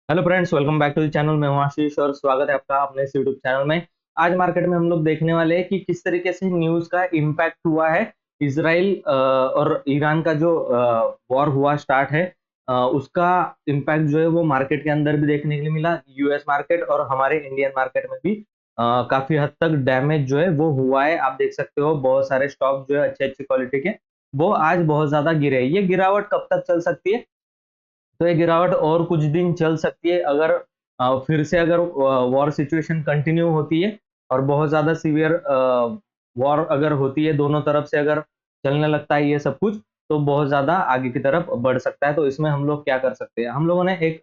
Hello friends, welcome back to the channel. मैं हूं आशीष और स्वागत है आपका अपने इस यूट्यूब चैनल में। आज मार्केट में हम लोग देखने वाले हैं कि किस तरीके से न्यूज का इम्पैक्ट हुआ है। इसराइल और ईरान का जो वॉर हुआ स्टार्ट है, उसका इम्पैक्ट जो है वो मार्केट के अंदर भी देखने के लिए मिला। यूएस मार्केट और हमारे इंडियन मार्केट में भी काफी हद तक डैमेज जो है वो हुआ है। आप देख सकते हो बहुत सारे स्टॉक जो है अच्छे अच्छे क्वालिटी के वो आज बहुत ज्यादा गिरे। ये गिरावट कब तक चल सकती है? तो ये गिरावट और कुछ दिन चल सकती है अगर फिर से अगर वॉर सिचुएशन कंटिन्यू होती है और बहुत ज्यादा सीवियर वॉर अगर होती है, दोनों तरफ से अगर चलने लगता है ये सब कुछ, तो बहुत ज्यादा आगे की तरफ बढ़ सकता है। तो इसमें हम लोग क्या कर सकते हैं? हम लोगों ने एक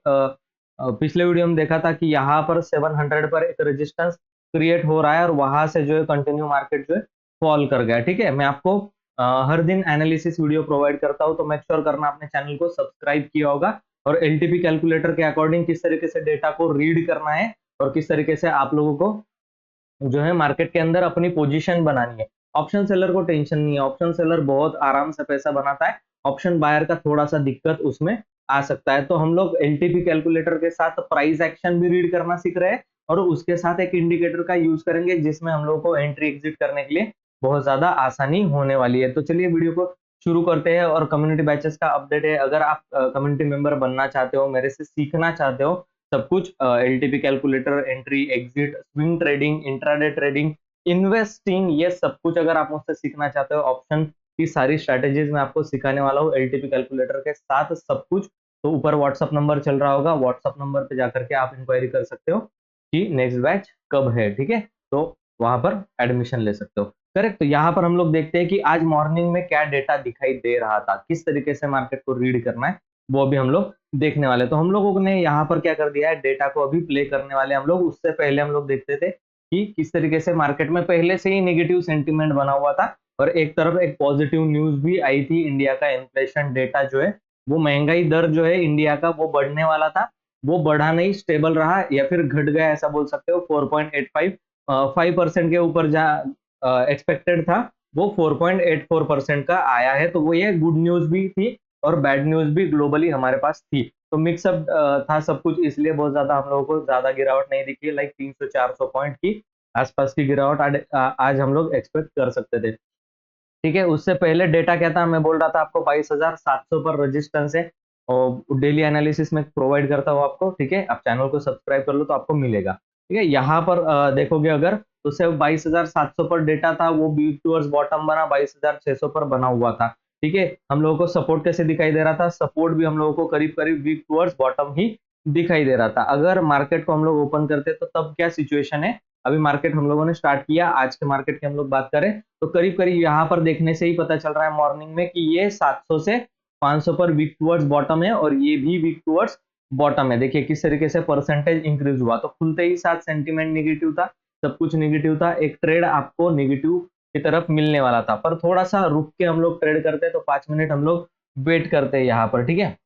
पिछले वीडियो में देखा था कि यहाँ पर 700 पर एक रेजिस्टेंस क्रिएट हो रहा है और वहां से जो है कंटिन्यू मार्केट जो है फॉल कर गया। ठीक है, मैं आपको हर दिन एनालिसिस वीडियो प्रोवाइड करता हूँ, तो मेक श्योर करना अपने चैनल को सब्सक्राइब किया होगा और एलटीपी कैलकुलेटर के अकॉर्डिंग किस तरीके से डेटा को रीड करना है और किस तरीके से आप लोगों को जो है मार्केट के अंदर अपनी पोजीशन बनानी है। ऑप्शन सेलर को टेंशन नहीं है, ऑप्शन सेलर बहुत आराम से पैसा बनाता है। ऑप्शन बायर का थोड़ा सा दिक्कत उसमें आ सकता है। तो हम लोग एलटीपी कैलकुलेटर के साथ प्राइस एक्शन भी रीड करना सीख रहे हैं और उसके साथ एक इंडिकेटर का यूज करेंगे जिसमें हम लोग को एंट्री एग्जिट करने के लिए बहुत ज्यादा आसानी होने वाली है। तो चलिए वीडियो को शुरू करते हैं। और कम्युनिटी बैचेस का अपडेट है, अगर आप कम्युनिटी मेंबर बनना चाहते हो, मेरे से सीखना चाहते हो सब कुछ, LTP calculator, entry exit, swing trading, intraday trading, investing, ये सब कुछ अगर आप मुझसे सीखना चाहते हो, ऑप्शन की सारी स्ट्रेटेजीज मैं आपको सिखाने वाला हूँ एलटीपी कैलकुलेटर के साथ सब कुछ। तो ऊपर व्हाट्सअप नंबर चल रहा होगा, व्हाट्सअप नंबर पे जाकर के आप इंक्वायरी कर सकते हो कि नेक्स्ट बैच कब है। ठीक है, तो वहां पर एडमिशन ले सकते हो। करेक्ट। तो यहाँ पर हम लोग देखते हैं कि आज मॉर्निंग में क्या डेटा दिखाई दे रहा था, किस तरीके से मार्केट को रीड करना है वो भी हम लोग देखने वाले। तो हम लोगों ने यहाँ पर क्या कर दिया है, डेटा को अभी प्ले करने वाले हम लोग। उससे पहले हम लोग देखते थे कि किस तरीके से मार्केट में पहले से ही नेगेटिव सेंटीमेंट बना हुआ था और एक तरफ एक पॉजिटिव न्यूज भी आई थी। इंडिया का इन्फ्लेशन डेटा जो है वो, महंगाई दर जो है इंडिया का वो बढ़ने वाला था, वो बढ़ा नहीं, स्टेबल रहा या फिर घट गया ऐसा बोल सकते हो। 4.85 5% के ऊपर जहाँ एक्सपेक्टेड था वो 4.84% का आया है। तो वो ये गुड न्यूज भी थी और बैड न्यूज भी ग्लोबली हमारे पास थी। तो मिक्सअप था सब कुछ, इसलिए बहुत ज्यादा हम लोगों को ज्यादा गिरावट नहीं दिखी। लाइक 300-400 पॉइंट की आसपास की गिरावट आज हम लोग एक्सपेक्ट कर सकते थे। ठीक है, उससे पहले डेटा क्या था, मैं बोल रहा था आपको 22,700 पर रेजिस्टेंस है और डेली एनालिसिस में प्रोवाइड करता हूँ आपको। ठीक है, आप चैनल को सब्सक्राइब कर लो तो आपको मिलेगा। ठीक है, यहाँ पर देखोगे अगर तो सिर्फ 22,700 पर डेटा था, वो वीक टूवर्ड्स बॉटम बना 22,600 पर बना हुआ था। ठीक है, हम लोगों को सपोर्ट कैसे दिखाई दे रहा था? सपोर्ट भी हम लोगों को करीब करीब वीक टूवर्ड्स बॉटम ही दिखाई दे रहा था। अगर मार्केट को हम लोग ओपन करते तो तब क्या सिचुएशन है? अभी मार्केट हम लोगों ने स्टार्ट किया, आज के मार्केट की हम लोग बात करें तो करीब करीब यहाँ पर देखने से ही पता चल रहा है मॉर्निंग में कि ये 700 से 500 पर वीक टूवर्ड्स बॉटम है और ये भी वीक टूवर्ड्स बॉटम है। देखिए किस तरीके से परसेंटेज इंक्रीज हुआ। तो खुलते ही साथ सेंटीमेंट निगेटिव था, सब कुछ निगेटिव था, एक ट्रेड आपको निगेटिव की तरफ मिलने वाला था। पर थोड़ा सा रुक के हम लोग ट्रेड करते हैं, तो 5 मिनट हम लोग वेट करते हैं यहाँ पर। ठीक है,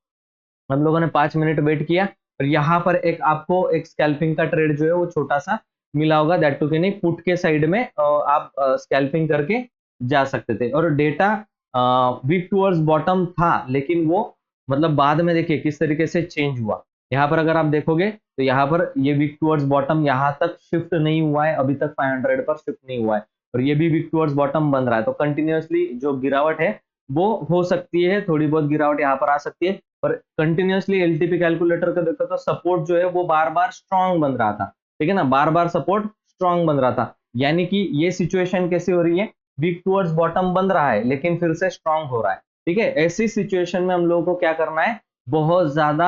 हम लोगों ने 5 मिनट वेट किया और यहाँ पर एक आपको एक स्कैल्पिंग का ट्रेड जो है वो छोटा सा मिला होगा, दैट टू कि नहीं पुट के साइड में आप स्कैल्पिंग करके जा सकते थे। और डेटा वीक टूवर्ड्स बॉटम था, लेकिन वो मतलब बाद में देखिए किस तरीके से चेंज हुआ। यहाँ पर अगर आप देखोगे तो यहाँ पर ये वीक टूवर्ड्स बॉटम यहाँ तक शिफ्ट नहीं हुआ है, अभी तक 500 पर शिफ्ट नहीं हुआ है और ये भी वीक टूवर्ड्स बॉटम बन रहा है। तो कंटिन्यूअसली जो गिरावट है वो हो सकती है, थोड़ी बहुत गिरावट यहाँ पर आ सकती है। पर कंटिन्यूअसली एलटीपी कैलकुलेटर का देखो तो सपोर्ट जो है वो बार बार स्ट्रांग बन रहा था। ठीक है ना, बार बार सपोर्ट स्ट्रांग बन रहा था। यानी कि ये सिचुएशन कैसी हो रही है? वीक टूवर्ड्स बॉटम बन रहा है लेकिन फिर से स्ट्रांग हो रहा है। ठीक है, ऐसी सिचुएशन में हम लोगों को क्या करना है, बहुत ज्यादा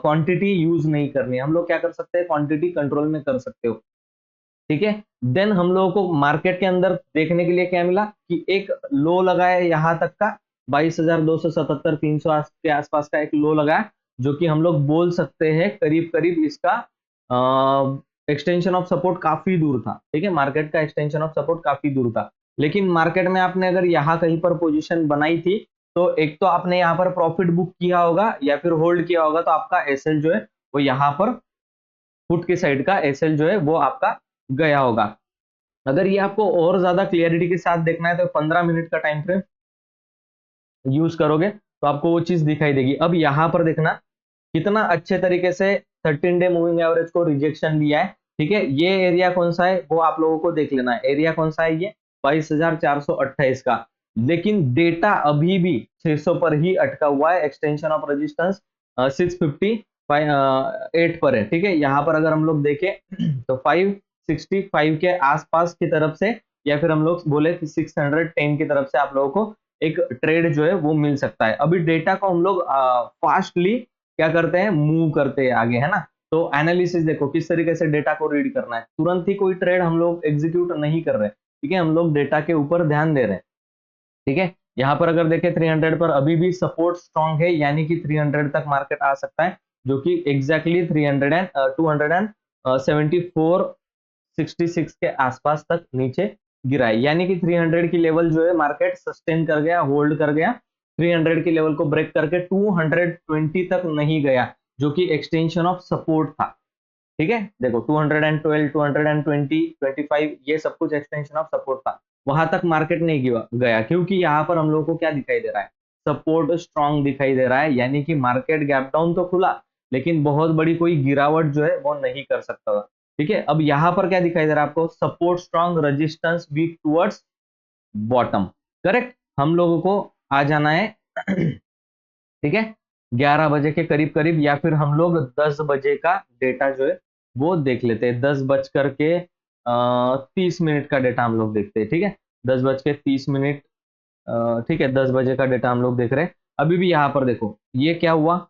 क्वांटिटी यूज नहीं करनी है। हम लोग क्या कर सकते हैं, क्वांटिटी कंट्रोल में कर सकते हो। ठीक है, देन हम लोगों को मार्केट के अंदर देखने के लिए क्या मिला कि एक लो लगा है यहाँ तक का, 22,277 300 के आसपास का एक लो लगा है, जो कि हम लोग बोल सकते हैं करीब करीब इसका एक्सटेंशन ऑफ सपोर्ट काफी दूर था। ठीक है, मार्केट का एक्सटेंशन ऑफ सपोर्ट काफी दूर था। लेकिन मार्केट में आपने अगर यहाँ कहीं पर पोजीशन बनाई थी तो एक तो आपने यहाँ पर प्रॉफिट बुक किया होगा या फिर होल्ड किया होगा, तो आपका एसएल जो है वो यहाँ पर पुट की साइड का एसएल जो है वो आपका गया होगा। अगर ये आपको और ज्यादा क्लियरिटी के साथ देखना है तो 15 मिनट का टाइम फ्रेम यूज करोगे तो आपको वो चीज दिखाई देगी। अब यहाँ पर देखना कितना अच्छे तरीके से 13 डे मूविंग एवरेज को रिजेक्शन दिया है। ठीक है, ये एरिया कौन सा है वो आप लोगों को देख लेना है। एरिया कौन सा है? ये 22,428 का। लेकिन डेटा अभी भी 600 पर ही अटका हुआ है। एक्सटेंशन ऑफ रेजिस्टेंस 658 पर है। ठीक है, यहाँ पर अगर हम लोग देखें तो 565 के आसपास की तरफ से, या फिर हम लोग बोले कि 610 की तरफ से आप लोगों को एक ट्रेड जो है वो मिल सकता है। अभी डेटा को हम लोग फास्टली क्या करते हैं, मूव करते हैं आगे, है ना। तो एनालिसिस देखो किस तरीके से डेटा को रीड करना है। तुरंत ही कोई ट्रेड हम लोग एग्जीक्यूट नहीं कर रहे, ठीक है, हम लोग डेटा के ऊपर ध्यान दे रहे हैं। ठीक है, यहाँ पर अगर देखें 300 पर अभी भी सपोर्ट स्ट्रांग है, यानी कि 300 तक मार्केट आ सकता है, जो कि एग्जैक्टली 300 एंड 274 66 के आसपास तक नीचे गिरा है। यानी कि 300 की लेवल जो है मार्केट सस्टेन कर गया, होल्ड कर गया। 300 की लेवल को ब्रेक करके 220 तक नहीं गया, जो कि एक्सटेंशन ऑफ सपोर्ट था। ठीक है, देखो 212, 220, 25 ये सब कुछ एक्सटेंशन ऑफ सपोर्ट था। वहां तक मार्केट नहीं गया, क्योंकि यहाँ पर हम लोग को क्या दिखाई दे रहा है, सपोर्ट स्ट्रांग दिखाई दे रहा है। यानी कि मार्केट गैप डाउन तो खुला, लेकिन बहुत बड़ी कोई गिरावट जो है वो नहीं कर सकता था। ठीक है, अब यहाँ पर क्या दिखाई दे रहा है आपको, support strong, resistance weak towards bottom. Correct, हम लोगों को आ जाना है ठीक है, 11 बजे के करीब करीब, या फिर हम लोग 10 बजे का डेटा जो है वो देख लेते हैं। 10 बज करके 30 मिनट का डेटा हम लोग देखते हैं। ठीक है, 10 बज के 30 मिनट, ठीक है, 10 बजे का डेटा हम लोग देख रहे हैं। अभी भी यहाँ पर देखो ये क्या हुआ,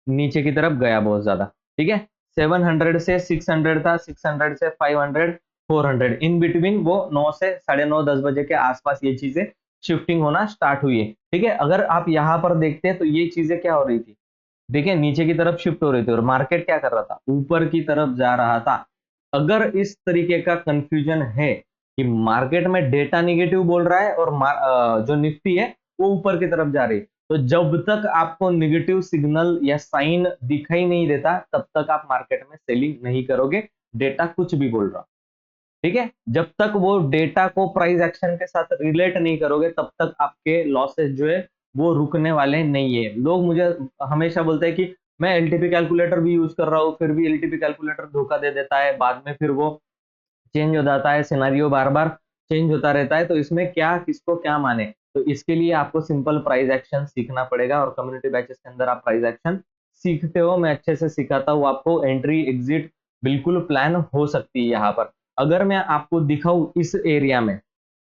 नीचे की तरफ गया बहुत ज्यादा। ठीक है, 700 से 600 था, 600 से 500, 400, इन बिटवीन वो 9 से 9:30 10 बजे के आसपास ये चीजें शिफ्टिंग होना स्टार्ट हुई है। ठीक है, अगर आप यहाँ पर देखते हैं तो ये चीजें क्या हो रही थी, देखिए नीचे की तरफ शिफ्ट हो रही थी, और मार्केट क्या कर रहा था, ऊपर की तरफ जा रहा था। अगर इस तरीके का कंफ्यूजन है कि मार्केट में डेटा निगेटिव बोल रहा है और जो निफ्टी है वो ऊपर की तरफ जा रही है, तो जब तक आपको निगेटिव सिग्नल या साइन दिखाई नहीं देता तब तक आप मार्केट में सेलिंग नहीं करोगे, डेटा कुछ भी बोल रहा। ठीक है, जब तक वो डेटा को प्राइस एक्शन के साथ रिलेट नहीं करोगे तब तक आपके लॉसेस जो है वो रुकने वाले नहीं है। लोग मुझे हमेशा बोलते हैं कि मैं एलटीपी कैलकुलेटर भी यूज कर रहा हूँ, फिर भी एलटीपी कैलकुलेटर धोखा दे देता है, बाद में फिर वो चेंज हो जाता है, सिनेरियो बार बार चेंज होता रहता है, तो इसमें क्या, किसको क्या माने। तो इसके लिए आपको सिंपल प्राइस एक्शन सीखना पड़ेगा, और कम्युनिटी बैचेस के अंदर आप प्राइस एक्शन सीखते हो, मैं अच्छे से सिखाता हूँ आपको। एंट्री एग्जिट बिल्कुल प्लान हो सकती है यहाँ पर। अगर मैं आपको दिखाऊं इस एरिया में,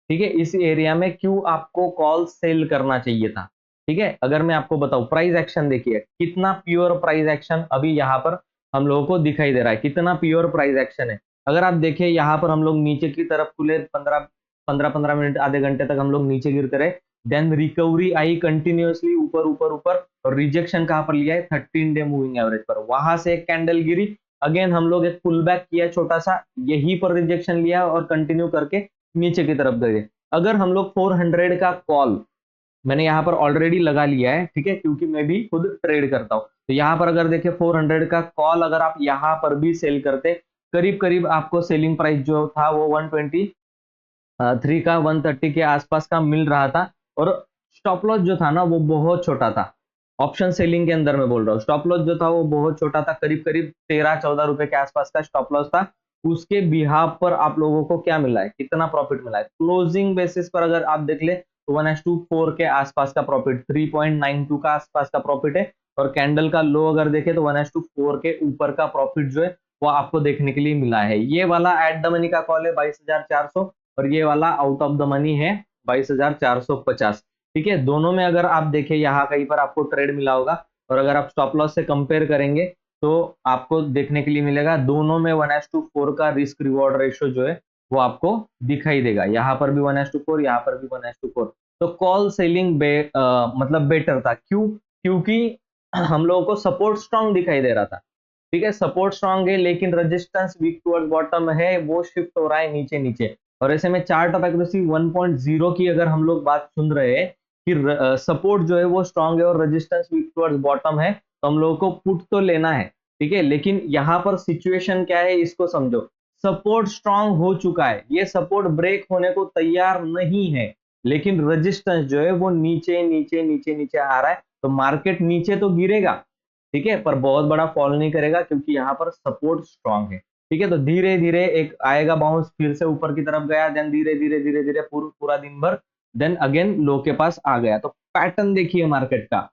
ठीक है, इस एरिया में क्यों आपको कॉल सेल करना चाहिए था। ठीक है, अगर मैं आपको बताऊं प्राइस एक्शन, देखिए कितना प्योर प्राइस एक्शन अभी यहाँ पर हम लोगों को दिखाई दे रहा है, कितना प्योर प्राइस एक्शन है। अगर आप देखें यहाँ पर हम लोग नीचे की तरफ खुले 15 मिनट, आधे घंटे तक हम लोग नीचे गिरते रहे, देन रिकवरी आई कंटिन्यूअसली ऊपर ऊपर ऊपर, और रिजेक्शन कहां पर लिया है, 13 डे मूविंग एवरेज पर। वहां से एक कैंडल गिरी, अगेन हम लोग एक पुल बैक किया छोटा सा, यहीं पर रिजेक्शन लिया और कंटिन्यू करके नीचे की तरफ गए। अगर हम लोग 400 का कॉल, मैंने यहाँ पर ऑलरेडी लगा लिया है, ठीक है, क्योंकि मैं भी खुद ट्रेड करता हूँ, तो यहाँ पर अगर देखें 400 का कॉल अगर आप यहाँ पर भी सेल करते, करीब करीब आपको सेलिंग प्राइस जो था वो 123 का 130 के आसपास का मिल रहा था, और स्टॉप लॉस जो था ना वो बहुत छोटा था। ऑप्शन सेलिंग के अंदर मैं बोल रहा हूँ, स्टॉप लॉस जो था वो बहुत छोटा था, करीब करीब 13-14 रुपए के आसपास का स्टॉप लॉस था। उसके बिहाफ पर आप लोगों को क्या मिला है, कितना प्रॉफिट मिला है, क्लोजिंग बेसिस पर अगर आप देख ले तो 1:4 के आसपास का प्रॉफिट, 3.92 का आसपास का प्रॉफिट है। और कैंडल का लो अगर देखें तो 1:4 के ऊपर का प्रॉफिट जो है वो आपको देखने के लिए मिला है। ये वाला एट द मनी का कॉल है 22,400, और ये वाला आउट ऑफ द मनी है 22,450। ठीक है, दोनों में अगर आप देखें यहाँ कहीं पर आपको ट्रेड मिला होगा, और अगर आप स्टॉप लॉस से कंपेयर करेंगे तो आपको देखने के लिए मिलेगा दोनों में 1:4 का रिस्क रिवॉर्ड रेशियो जो है वो आपको दिखाई देगा। यहाँ पर भी 1:4, यहाँ पर भी 1:4। तो कॉल सेलिंग मतलब बेटर था। क्यों? क्योंकि हम लोगों को सपोर्ट स्ट्रांग दिखाई दे रहा था। ठीक है, सपोर्ट स्ट्रांग है, लेकिन रेजिस्टेंस वीक टुवर्ड्स बॉटम है, वो शिफ्ट हो रहा है नीचे नीचे। और ऐसे में चार्ट ऑफ एक्यूरेसी 1.0 की अगर हम लोग बात सुन रहे हैं कि सपोर्ट जो है वो स्ट्रांग है और रेजिस्टेंस वीक टुवर्ड्स बॉटम है, तो हम लोगों को पुट तो लेना है। ठीक है, लेकिन यहाँ पर सिचुएशन क्या है इसको समझो। सपोर्ट स्ट्रांग हो चुका है, ये सपोर्ट ब्रेक होने को तैयार नहीं है, लेकिन रेजिस्टेंस जो है वो नीचे नीचे नीचे नीचे आ रहा है, तो मार्केट नीचे तो गिरेगा, ठीक है, पर बहुत बड़ा फॉल नहीं करेगा क्योंकि यहाँ पर सपोर्ट स्ट्रांग है। ठीक है, तो धीरे धीरे एक आएगा बाउंस, फिर से ऊपर की तरफ गया, देन धीरे धीरे धीरे धीरे पूरा दिन भर, देन अगेन लो के पास आ गया। तो पैटर्न देखिए मार्केट का,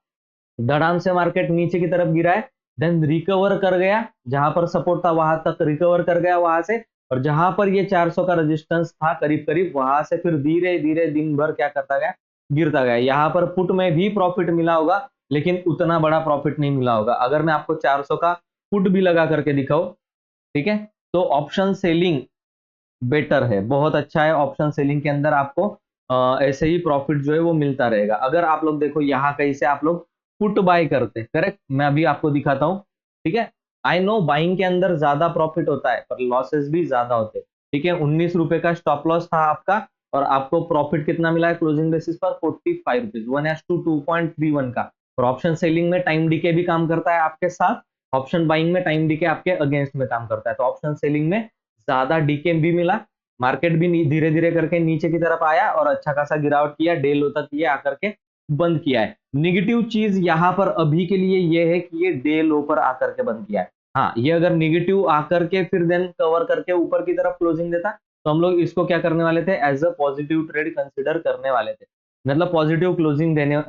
धड़ाम से मार्केट नीचे की तरफ गिरा है, देन रिकवर कर गया, जहां पर सपोर्ट था वहां तक रिकवर कर गया वहां से, और जहां पर ये 400 का रेजिस्टेंस था करीब करीब, वहां से फिर धीरे धीरे दिन भर क्या करता गया, गिरता गया। यहाँ पर पुट में भी प्रॉफिट मिला होगा, लेकिन उतना बड़ा प्रॉफिट नहीं मिला होगा। अगर मैं आपको 400 का पुट भी लगा करके दिखाऊं, ठीक है, तो ऑप्शन सेलिंग बेटर है, बहुत अच्छा है। ऑप्शन सेलिंग के अंदर आपको ऐसे ही प्रॉफिट जो है वो मिलता रहेगा। अगर आप लोग देखो यहाँ कहीं से आप लोग पुट बाय करते, करेक्ट, मैं अभी आपको दिखाता हूँ। ठीक है, आई नो बाइंग के अंदर ज्यादा प्रॉफिट होता है पर लॉसेस भी ज्यादा होते हैं। ठीक है, 19 रुपए का स्टॉप लॉस था आपका, और आपको प्रॉफिट कितना मिला है क्लोजिंग बेसिस पर, 45 रुपीज, 1:2.31 का। और ऑप्शन सेलिंग में टाइम डीके भी काम करता है आपके साथ, ऑप्शन बाइंग में टाइम डीके आपके अगेंस्ट में काम करता है। तो ऑप्शन सेलिंग में ज्यादा डीके भी मिला, मार्केट भी धीरे धीरे करके नीचे की तरफ आया और अच्छा खासा गिरावट किया, डे लो तक ये आकर के बंद किया है। निगेटिव चीज यहाँ पर अभी के लिए ये है कि ये डे लो पर आकर के बंद किया है। हाँ, ये अगर निगेटिव आकर के फिर देन कवर करके ऊपर की तरफ क्लोजिंग देता, तो हम लोग इसको क्या करने वाले थे, as a positive trade consider करने वाले थे। मतलब पॉजिटिव क्लोजिंग देने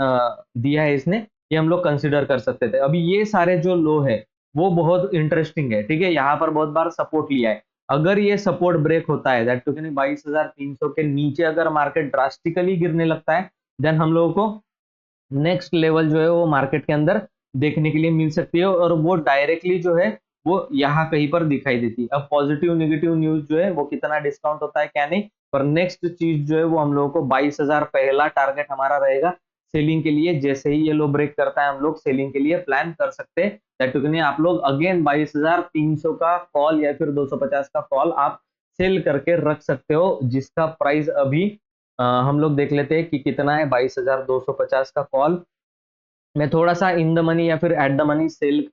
दिया है इसने, ये हम लोग कंसिडर कर सकते थे। अभी ये सारे जो लो है वो बहुत इंटरेस्टिंग है। ठीक है, यहाँ पर बहुत बार सपोर्ट लिया है, अगर ये सपोर्ट ब्रेक होता है, दैट टू 22,300 के नीचे अगर मार्केट ड्रास्टिकली गिरने लगता है, देन हम लोगों को नेक्स्ट लेवल जो है वो मार्केट के अंदर देखने के लिए मिल सकती है, और वो डायरेक्टली जो है वो यहाँ कहीं पर दिखाई देती है। अब पॉजिटिव नेगेटिव न्यूज जो है वो कितना डिस्काउंट होता है क्या नहीं, पर नेक्स्ट चीज जो है वो हम लोगों को 22,000 पहला टारगेट हमारा रहेगा सेलिंग के लिए। जैसे ही ये लो ब्रेक करता है हम लोग सेलिंग के लिए प्लान कर सकते हैं। दैट टू आप लोग अगेन 22,300 का कॉल या फिर 250 का कॉल आप सेल करके रख सकते हो, जिसका प्राइस अभी हम लोग देख लेते हैं कि कितना है। 22,250 का कॉल मैं थोड़ा सा इन द मनी या फिर एट द मनी सेल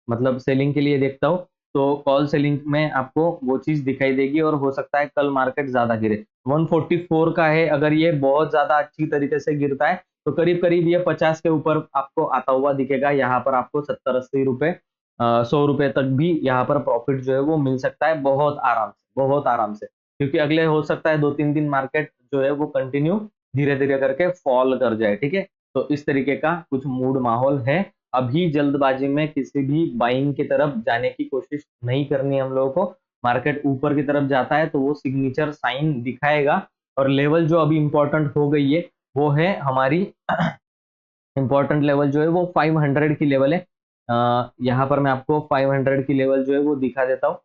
मतलब सेलिंग के लिए देखता हूँ, तो कॉल सेलिंग में आपको वो चीज दिखाई देगी, और हो सकता है कल मार्केट ज्यादा गिरे। 144 का है, अगर ये बहुत ज्यादा अच्छी तरीके से गिरता है तो करीब करीब ये 50 के ऊपर आपको आता हुआ दिखेगा। यहाँ पर आपको 70-80 रुपए 100 रुपए तक भी यहाँ पर प्रॉफिट जो है वो मिल सकता है, बहुत आराम से, बहुत आराम से। क्योंकि अगले हो सकता है 2-3 दिन मार्केट जो है वो कंटिन्यू धीरे धीरे करके फॉल कर जाए। ठीक है, तो इस तरीके का कुछ मूड माहौल है। अभी जल्दबाजी में किसी भी बाइंग की तरफ जाने की कोशिश नहीं करनी है हम लोगों को। मार्केट ऊपर की तरफ जाता है तो वो सिग्नेचर साइन दिखाएगा, और लेवल जो अभी इंपॉर्टेंट हो गई है वो है हमारी इंपॉर्टेंट लेवल जो है वो 500 की लेवल है। यहाँ पर मैं आपको 500 की लेवल जो है वो दिखा देता हूँ,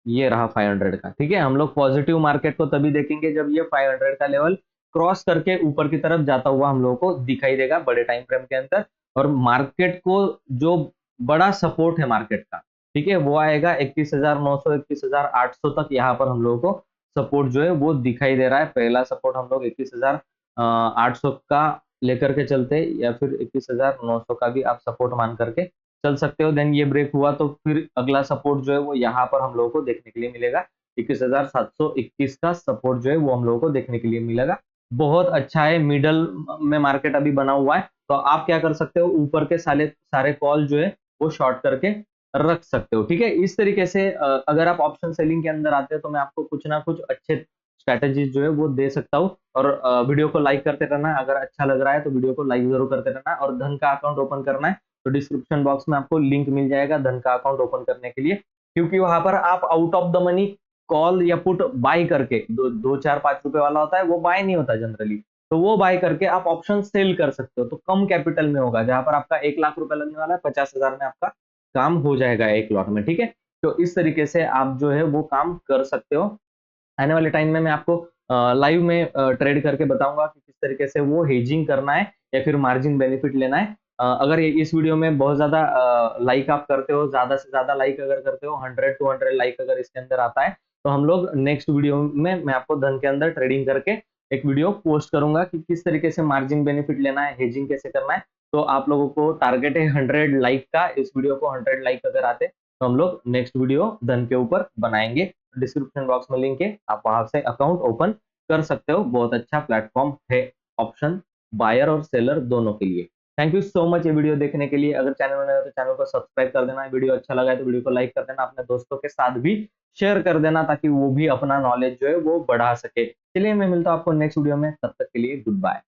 ये रहा 500 का। ठीक है, हम लोग पॉजिटिव मार्केट को तभी देखेंगे जब ये 500 का लेवल क्रॉस करके ऊपर की तरफ जाता हुआ हम लोगों को दिखाई देगा बड़े टाइम फ्रेम के अंदर। और मार्केट को जो बड़ा सपोर्ट है मार्केट का, ठीक है, वो आएगा 21,900 21,800 तक। यहाँ पर हम लोगों को सपोर्ट जो है वो दिखाई दे रहा है। पहला सपोर्ट हम लोग 21,800 का लेकर के चलते, या फिर 21,900 का भी आप सपोर्ट मान करके चल सकते हो। देन ये ब्रेक हुआ तो फिर अगला सपोर्ट जो है वो यहाँ पर हम लोगों को देखने के लिए मिलेगा, 21,721 का सपोर्ट जो है वो हम लोगों को देखने के लिए मिलेगा। बहुत अच्छा है, मिडल में मार्केट अभी बना हुआ है, तो आप क्या कर सकते हो, ऊपर के सारे सारे कॉल जो है वो शॉर्ट करके रख सकते हो। ठीक है, इस तरीके से अगर आप ऑप्शन सेलिंग के अंदर आते हो तो मैं आपको कुछ ना कुछ अच्छे स्ट्रैटेजीज जो है वो दे सकता हूँ। और वीडियो को लाइक करते रहना, अगर अच्छा लग रहा है तो वीडियो को लाइक जरूर करते रहना। और धन का अकाउंट ओपन करना है तो डिस्क्रिप्शन बॉक्स में आपको लिंक मिल जाएगा धन का अकाउंट ओपन करने के लिए, क्योंकि वहां पर आप out of the money call या पुट बाय करके, 2 4 5 रुपए वाला होता है वो बाय नहीं होता जनरली, तो वो बाय करके आप ऑप्शन सेल कर सकते हो। तो कम कैपिटल में होगा, जहां पर आपका 1 लाख रुपए लगने वाला है, 50,000 में आपका काम हो जाएगा एक लॉट में। ठीक है, तो इस तरीके से आप जो है वो काम कर सकते हो। आने वाले टाइम में मैं आपको लाइव में ट्रेड करके बताऊंगा कि किस तरीके से वो हेजिंग करना है या फिर मार्जिन बेनिफिट लेना है। अगर इस वीडियो में बहुत ज्यादा लाइक आप करते हो, ज्यादा से ज्यादा लाइक अगर करते हो, 100-200 लाइक अगर इसके अंदर आता है, तो हम लोग नेक्स्ट वीडियो में मैं आपको धन के अंदर ट्रेडिंग करके एक वीडियो पोस्ट करूंगा कि किस तरीके से मार्जिन बेनिफिट लेना है, हेजिंग कैसे करना है। तो आप लोगों को टारगेट है 100 लाइक का, इस वीडियो को 100 लाइक अगर आते तो हम लोग नेक्स्ट वीडियो धन के ऊपर बनाएंगे। डिस्क्रिप्शन बॉक्स में लिंक है, आप वहां से अकाउंट ओपन कर सकते हो। बहुत अच्छा प्लेटफॉर्म है ऑप्शन बायर और सेलर दोनों के लिए। थैंक यू सो मच ये वीडियो देखने के लिए। अगर चैनल में नए हो तो चैनल को सब्सक्राइब कर देना, वीडियो अच्छा लगा है तो वीडियो को लाइक कर देना, अपने दोस्तों के साथ भी शेयर कर देना ताकि वो भी अपना नॉलेज जो है वो बढ़ा सके। चलिए मैं मिलता हूँ आपको नेक्स्ट वीडियो में, तब तक के लिए गुड बाय।